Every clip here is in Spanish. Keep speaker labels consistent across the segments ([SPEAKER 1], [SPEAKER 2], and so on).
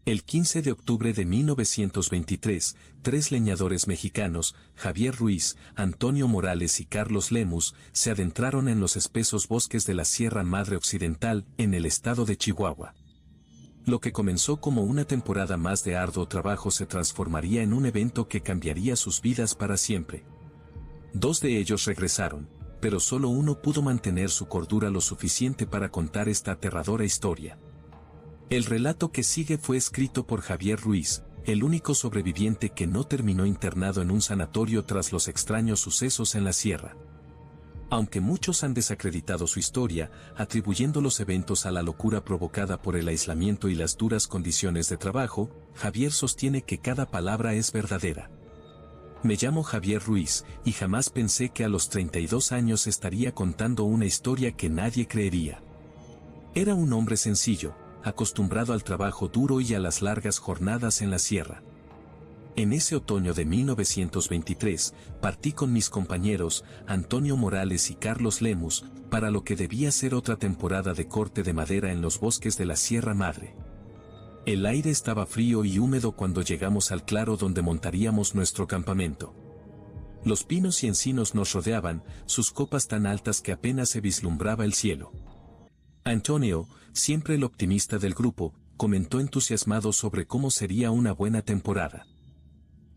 [SPEAKER 1] El 15 de octubre de 1923, 3 leñadores mexicanos, Javier Ruiz, Antonio Morales y Carlos Lemus, se adentraron en los espesos bosques de la Sierra Madre Occidental, en el estado de Chihuahua. Lo que comenzó como una temporada más de arduo trabajo se transformaría en un evento que cambiaría sus vidas para siempre. 2 de ellos regresaron, pero solo uno pudo mantener su cordura lo suficiente para contar esta aterradora historia. El relato que sigue fue escrito por Javier Ruiz, el único sobreviviente que no terminó internado en un sanatorio tras los extraños sucesos en la sierra. Aunque muchos han desacreditado su historia, atribuyendo los eventos a la locura provocada por el aislamiento y las duras condiciones de trabajo, Javier sostiene que cada palabra es verdadera. Me llamo Javier Ruiz, y jamás pensé que a los 32 años estaría contando una historia que nadie creería. Era un hombre sencillo, acostumbrado al trabajo duro y a las largas jornadas en la sierra. En ese otoño de 1923, partí con mis compañeros, Antonio Morales y Carlos Lemus, para lo que debía ser otra temporada de corte de madera en los bosques de la Sierra Madre. El aire estaba frío y húmedo cuando llegamos al claro donde montaríamos nuestro campamento. Los pinos y encinos nos rodeaban, sus copas tan altas que apenas se vislumbraba el cielo. Antonio, siempre el optimista del grupo, comentó entusiasmado sobre cómo sería una buena temporada.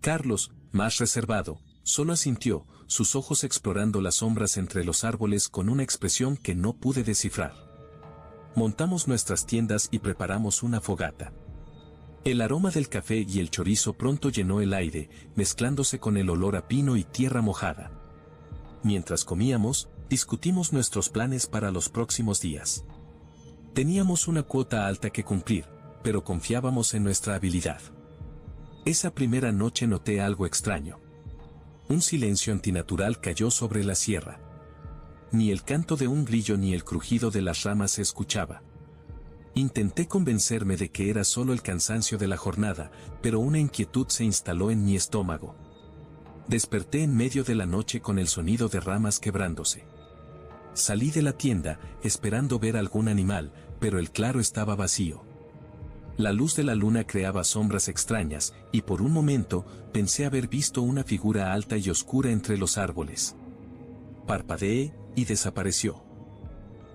[SPEAKER 1] Carlos, más reservado, solo asintió, sus ojos explorando las sombras entre los árboles con una expresión que no pude descifrar. Montamos nuestras tiendas y preparamos una fogata. El aroma del café y el chorizo pronto llenó el aire, mezclándose con el olor a pino y tierra mojada. Mientras comíamos, discutimos nuestros planes para los próximos días. Teníamos una cuota alta que cumplir, pero confiábamos en nuestra habilidad. Esa primera noche noté algo extraño. Un silencio antinatural cayó sobre la sierra. Ni el canto de un grillo ni el crujido de las ramas se escuchaba. Intenté convencerme de que era solo el cansancio de la jornada, pero una inquietud se instaló en mi estómago. Desperté en medio de la noche con el sonido de ramas quebrándose. Salí de la tienda, esperando ver algún animal, pero el claro estaba vacío. La luz de la luna creaba sombras extrañas, y por un momento, pensé haber visto una figura alta y oscura entre los árboles. Parpadeé, y desapareció.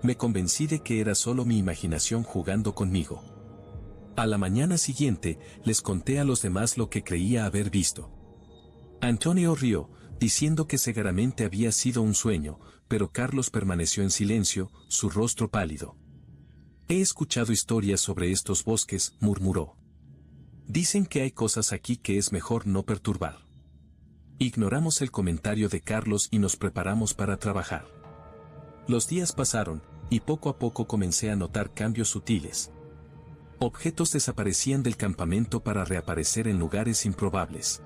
[SPEAKER 1] Me convencí de que era solo mi imaginación jugando conmigo. A la mañana siguiente, les conté a los demás lo que creía haber visto. Antonio rió, diciendo que seguramente había sido un sueño, pero Carlos permaneció en silencio, su rostro pálido. He escuchado historias sobre estos bosques, murmuró. Dicen que hay cosas aquí que es mejor no perturbar. Ignoramos el comentario de Carlos y nos preparamos para trabajar. Los días pasaron, y poco a poco comencé a notar cambios sutiles. Objetos desaparecían del campamento para reaparecer en lugares improbables.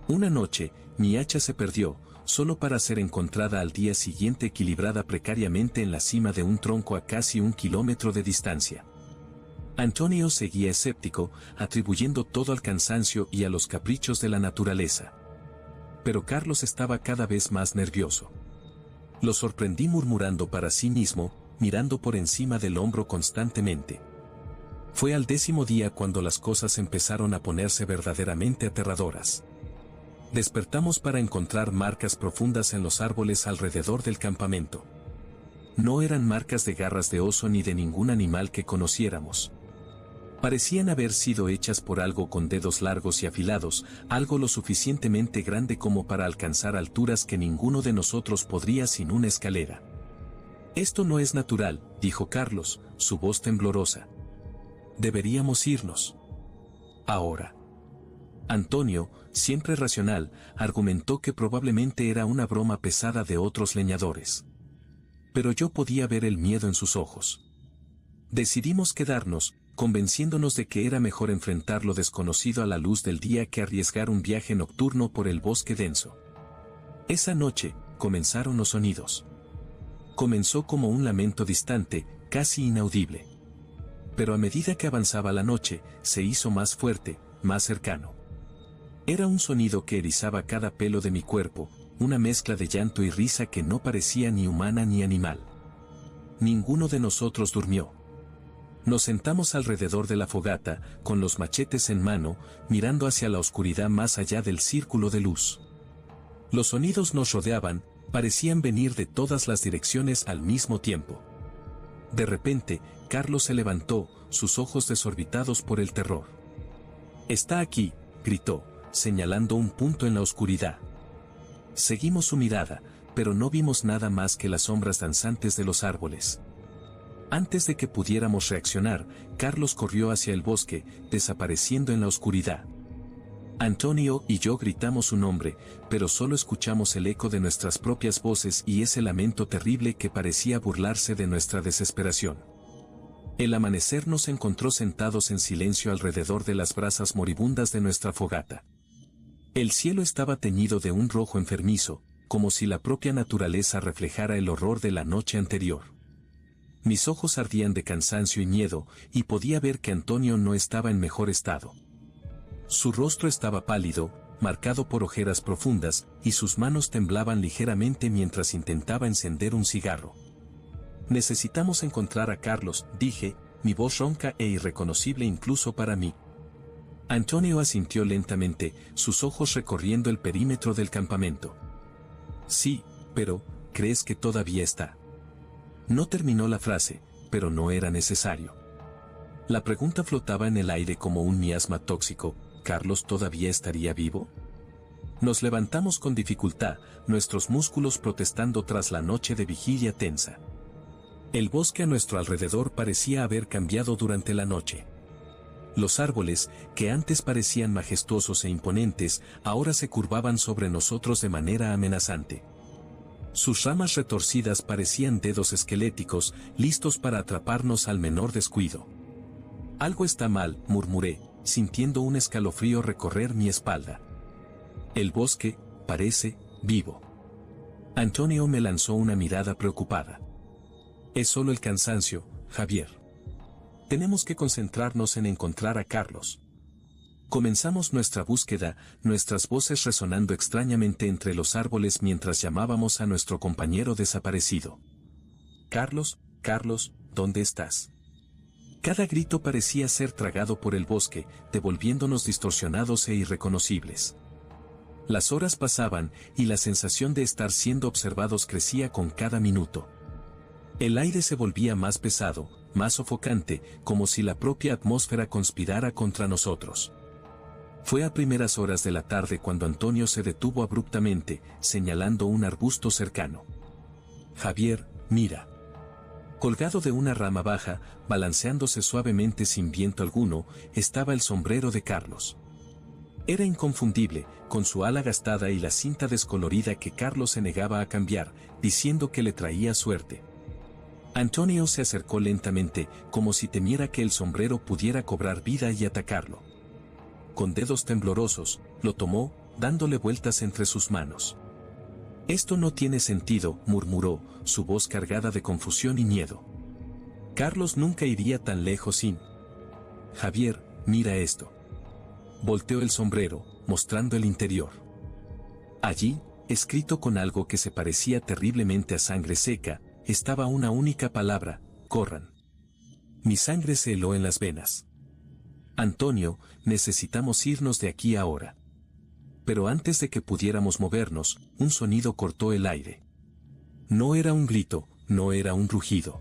[SPEAKER 1] Una noche, mi hacha se perdió, solo para ser encontrada al día siguiente equilibrada precariamente en la cima de un tronco a casi 1 kilómetro de distancia. Antonio seguía escéptico, atribuyendo todo al cansancio y a los caprichos de la naturaleza. Pero Carlos estaba cada vez más nervioso. Lo sorprendí murmurando para sí mismo, mirando por encima del hombro constantemente. Fue al 10º día cuando las cosas empezaron a ponerse verdaderamente aterradoras. Despertamos para encontrar marcas profundas en los árboles alrededor del campamento. No eran marcas de garras de oso ni de ningún animal que conociéramos. Parecían haber sido hechas por algo con dedos largos y afilados, algo lo suficientemente grande como para alcanzar alturas que ninguno de nosotros podría sin una escalera. Esto no es natural, dijo Carlos, su voz temblorosa. Deberíamos irnos. Ahora. Antonio, siempre racional, argumentó que probablemente era una broma pesada de otros leñadores. Pero yo podía ver el miedo en sus ojos. Decidimos quedarnos, convenciéndonos de que era mejor enfrentar lo desconocido a la luz del día que arriesgar un viaje nocturno por el bosque denso. Esa noche, comenzaron los sonidos. Comenzó como un lamento distante, casi inaudible. Pero a medida que avanzaba la noche, se hizo más fuerte, más cercano. Era un sonido que erizaba cada pelo de mi cuerpo, una mezcla de llanto y risa que no parecía ni humana ni animal. Ninguno de nosotros durmió. Nos sentamos alrededor de la fogata, con los machetes en mano, mirando hacia la oscuridad más allá del círculo de luz. Los sonidos nos rodeaban, parecían venir de todas las direcciones al mismo tiempo. De repente, Carlos se levantó, sus ojos desorbitados por el terror. «Está aquí», gritó, señalando un punto en la oscuridad. Seguimos su mirada, pero no vimos nada más que las sombras danzantes de los árboles. Antes de que pudiéramos reaccionar, Carlos corrió hacia el bosque, desapareciendo en la oscuridad. Antonio y yo gritamos su nombre, pero solo escuchamos el eco de nuestras propias voces y ese lamento terrible que parecía burlarse de nuestra desesperación. El amanecer nos encontró sentados en silencio alrededor de las brasas moribundas de nuestra fogata. El cielo estaba teñido de un rojo enfermizo, como si la propia naturaleza reflejara el horror de la noche anterior. Mis ojos ardían de cansancio y miedo, y podía ver que Antonio no estaba en mejor estado. Su rostro estaba pálido, marcado por ojeras profundas, y sus manos temblaban ligeramente mientras intentaba encender un cigarro. «Necesitamos encontrar a Carlos», dije, mi voz ronca e irreconocible incluso para mí. Antonio asintió lentamente, sus ojos recorriendo el perímetro del campamento. «Sí, pero, ¿crees que todavía está?» No terminó la frase, pero no era necesario. La pregunta flotaba en el aire como un miasma tóxico. ¿Carlos todavía estaría vivo? Nos levantamos con dificultad, nuestros músculos protestando tras la noche de vigilia tensa. El bosque a nuestro alrededor parecía haber cambiado durante la noche. Los árboles, que antes parecían majestuosos e imponentes, ahora se curvaban sobre nosotros de manera amenazante. Sus ramas retorcidas parecían dedos esqueléticos, listos para atraparnos al menor descuido. «Algo está mal», murmuré, sintiendo un escalofrío recorrer mi espalda. «El bosque parece vivo». Antonio me lanzó una mirada preocupada. «Es solo el cansancio, Javier. Tenemos que concentrarnos en encontrar a Carlos». Comenzamos nuestra búsqueda, nuestras voces resonando extrañamente entre los árboles mientras llamábamos a nuestro compañero desaparecido. «Carlos, Carlos, ¿dónde estás?». Cada grito parecía ser tragado por el bosque, devolviéndonos distorsionados e irreconocibles. Las horas pasaban, y la sensación de estar siendo observados crecía con cada minuto. El aire se volvía más pesado, más sofocante, como si la propia atmósfera conspirara contra nosotros. Fue a primeras horas de la tarde cuando Antonio se detuvo abruptamente, señalando un arbusto cercano. «Javier, mira». Colgado de una rama baja, balanceándose suavemente sin viento alguno, estaba el sombrero de Carlos. Era inconfundible, con su ala gastada y la cinta descolorida que Carlos se negaba a cambiar, diciendo que le traía suerte. Antonio se acercó lentamente, como si temiera que el sombrero pudiera cobrar vida y atacarlo. Con dedos temblorosos, lo tomó, dándole vueltas entre sus manos. «Esto no tiene sentido», murmuró, su voz cargada de confusión y miedo. «Carlos nunca iría tan lejos sin...». «Javier, mira esto». Volteó el sombrero, mostrando el interior. Allí, escrito con algo que se parecía terriblemente a sangre seca, estaba una única palabra: «corran». Mi sangre se heló en las venas. «Antonio, necesitamos irnos de aquí ahora». Pero antes de que pudiéramos movernos, un sonido cortó el aire. No era un grito, no era un rugido.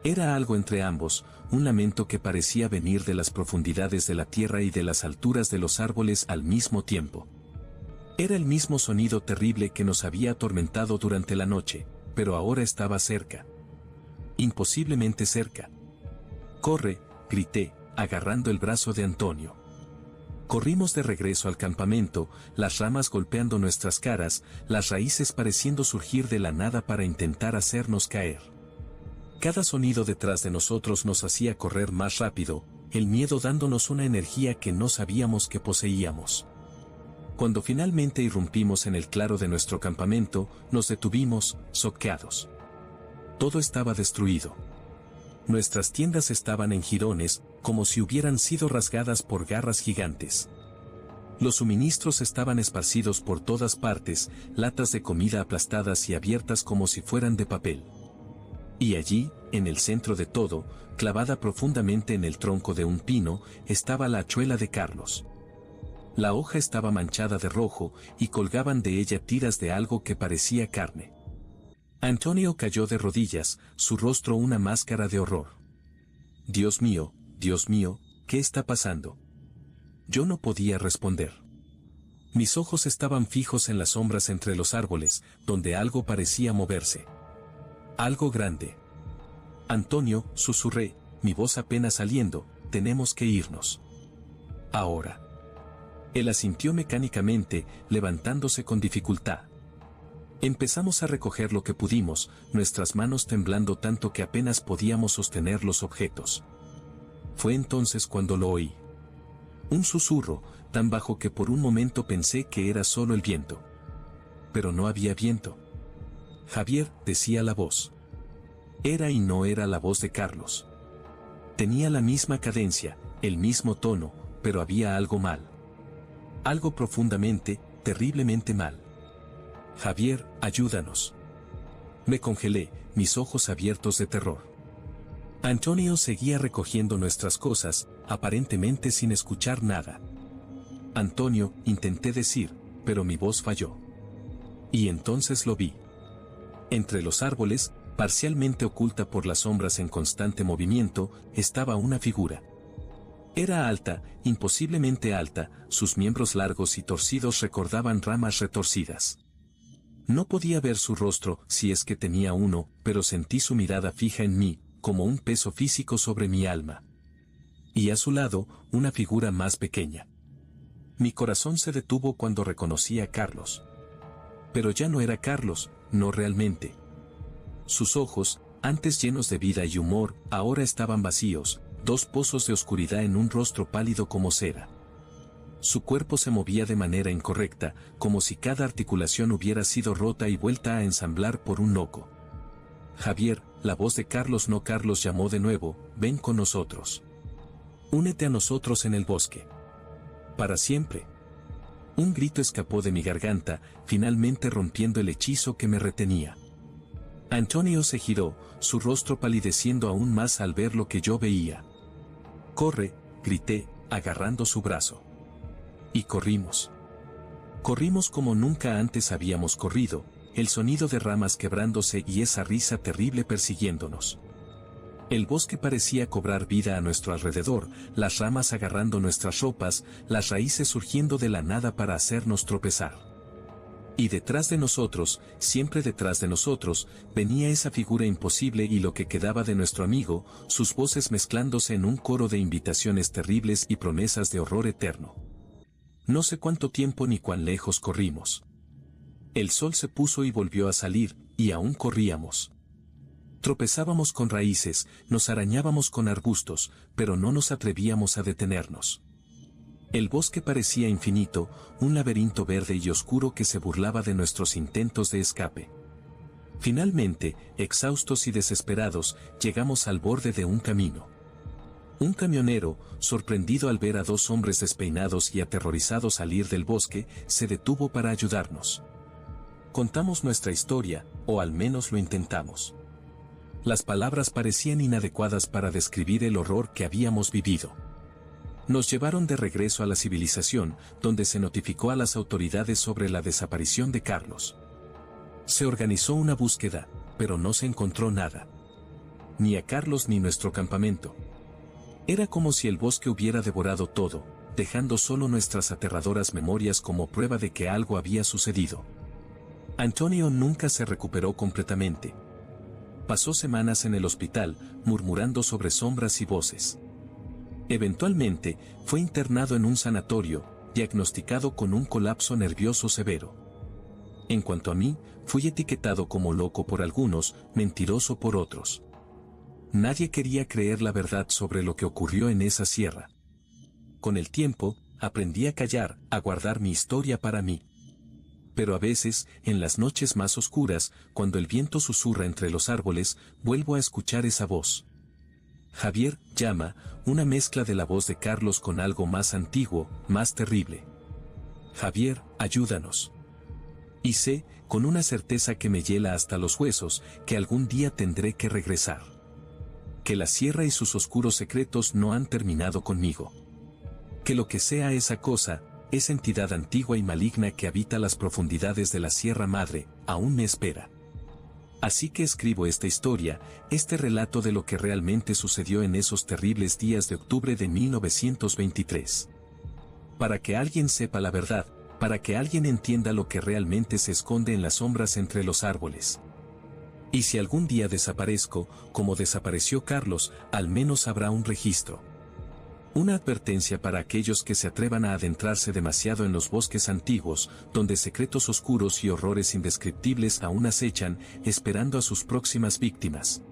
[SPEAKER 1] Era algo entre ambos, un lamento que parecía venir de las profundidades de la tierra y de las alturas de los árboles al mismo tiempo. Era el mismo sonido terrible que nos había atormentado durante la noche, pero ahora estaba cerca. Imposiblemente cerca. «Corre», grité, agarrando el brazo de Antonio. Corrimos de regreso al campamento, las ramas golpeando nuestras caras, las raíces pareciendo surgir de la nada para intentar hacernos caer. Cada sonido detrás de nosotros nos hacía correr más rápido, el miedo dándonos una energía que no sabíamos que poseíamos. Cuando finalmente irrumpimos en el claro de nuestro campamento, nos detuvimos, choqueados. Todo estaba destruido. Nuestras tiendas estaban en jirones, como si hubieran sido rasgadas por garras gigantes. Los suministros estaban esparcidos por todas partes, latas de comida aplastadas y abiertas como si fueran de papel. Y allí, en el centro de todo, clavada profundamente en el tronco de un pino, estaba la hachuela de Carlos. La hoja estaba manchada de rojo, y colgaban de ella tiras de algo que parecía carne. Antonio cayó de rodillas, su rostro una máscara de horror. Dios mío, ¿qué está pasando? Yo no podía responder. Mis ojos estaban fijos en las sombras entre los árboles, donde algo parecía moverse. Algo grande. Antonio, susurré, mi voz apenas saliendo, tenemos que irnos. Ahora. Él asintió mecánicamente, levantándose con dificultad. Empezamos a recoger lo que pudimos, nuestras manos temblando tanto que apenas podíamos sostener los objetos. Fue entonces cuando lo oí. Un susurro, tan bajo que por un momento pensé que era solo el viento. Pero no había viento. Javier, decía la voz. Era y no era la voz de Carlos. Tenía la misma cadencia, el mismo tono, pero había algo mal. Algo profundamente, terriblemente mal. Javier, ayúdanos. Me congelé, mis ojos abiertos de terror. Antonio seguía recogiendo nuestras cosas, aparentemente sin escuchar nada. Antonio, intenté decir, pero mi voz falló. Y entonces lo vi. Entre los árboles, parcialmente oculta por las sombras en constante movimiento, estaba una figura. Era alta, imposiblemente alta, sus miembros largos y torcidos recordaban ramas retorcidas. No podía ver su rostro, si es que tenía uno, pero sentí su mirada fija en mí, como un peso físico sobre mi alma. Y a su lado, una figura más pequeña. Mi corazón se detuvo cuando reconocí a Carlos. Pero ya no era Carlos, no realmente. Sus ojos, antes llenos de vida y humor, ahora estaban vacíos, dos pozos de oscuridad en un rostro pálido como cera. Su cuerpo se movía de manera incorrecta, como si cada articulación hubiera sido rota y vuelta a ensamblar por un loco. Javier, la voz de Carlos llamó de nuevo, ven con nosotros. Únete a nosotros en el bosque. Para siempre. Un grito escapó de mi garganta, finalmente rompiendo el hechizo que me retenía. Antonio se giró, su rostro palideciendo aún más al ver lo que yo veía. Corre, grité, agarrando su brazo. Y corrimos. Corrimos como nunca antes habíamos corrido, el sonido de ramas quebrándose y esa risa terrible persiguiéndonos. El bosque parecía cobrar vida a nuestro alrededor, las ramas agarrando nuestras ropas, las raíces surgiendo de la nada para hacernos tropezar. Y detrás de nosotros, siempre detrás de nosotros, venía esa figura imposible y lo que quedaba de nuestro amigo, sus voces mezclándose en un coro de invitaciones terribles y promesas de horror eterno. No sé cuánto tiempo ni cuán lejos corrimos. El sol se puso y volvió a salir, y aún corríamos. Tropezábamos con raíces, nos arañábamos con arbustos, pero no nos atrevíamos a detenernos. El bosque parecía infinito, un laberinto verde y oscuro que se burlaba de nuestros intentos de escape. Finalmente, exhaustos y desesperados, llegamos al borde de un camino. Un camionero, sorprendido al ver a dos hombres despeinados y aterrorizados salir del bosque, se detuvo para ayudarnos. Contamos nuestra historia, o al menos lo intentamos. Las palabras parecían inadecuadas para describir el horror que habíamos vivido. Nos llevaron de regreso a la civilización, donde se notificó a las autoridades sobre la desaparición de Carlos. Se organizó una búsqueda, pero no se encontró nada. Ni a Carlos ni nuestro campamento. Era como si el bosque hubiera devorado todo, dejando solo nuestras aterradoras memorias como prueba de que algo había sucedido. Antonio nunca se recuperó completamente. Pasó semanas en el hospital, murmurando sobre sombras y voces. Eventualmente, fue internado en un sanatorio, diagnosticado con un colapso nervioso severo. En cuanto a mí, fui etiquetado como loco por algunos, mentiroso por otros. Nadie quería creer la verdad sobre lo que ocurrió en esa sierra. Con el tiempo, aprendí a callar, a guardar mi historia para mí. Pero a veces, en las noches más oscuras, cuando el viento susurra entre los árboles, vuelvo a escuchar esa voz. Javier, llama, una mezcla de la voz de Carlos con algo más antiguo, más terrible. Javier, ayúdanos. Y sé, con una certeza que me hiela hasta los huesos, que algún día tendré que regresar. Que la sierra y sus oscuros secretos no han terminado conmigo. Que lo que sea esa cosa, esa entidad antigua y maligna que habita las profundidades de la Sierra Madre, aún me espera. Así que escribo esta historia, este relato de lo que realmente sucedió en esos terribles días de octubre de 1923. Para que alguien sepa la verdad, para que alguien entienda lo que realmente se esconde en las sombras entre los árboles. Y si algún día desaparezco, como desapareció Carlos, al menos habrá un registro. Una advertencia para aquellos que se atrevan a adentrarse demasiado en los bosques antiguos, donde secretos oscuros y horrores indescriptibles aún acechan, esperando a sus próximas víctimas.